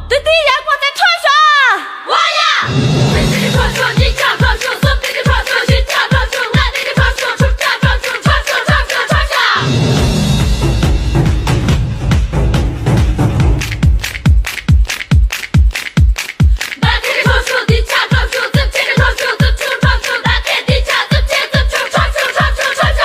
弟弟阳光在穿梭。我呀，弟弟穿梭，你家穿梭，送弟弟穿梭，新家穿梭，俺弟弟穿梭，出家穿梭，穿梭穿梭穿梭。俺弟弟穿梭，你家穿梭，咱弟弟穿梭，咱出穿梭，俺弟弟家咱姐咱出穿梭穿梭穿梭。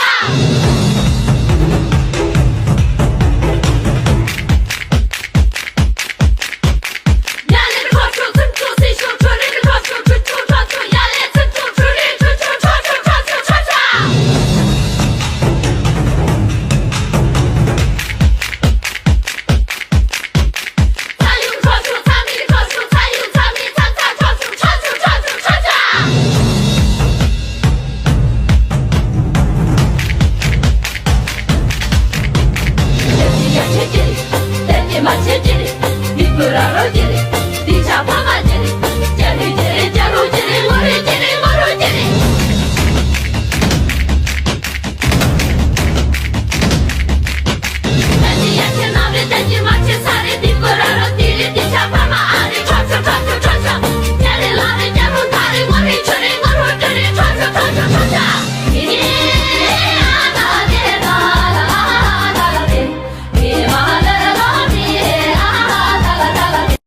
만체질이 미끄러지리 니 잡아가지리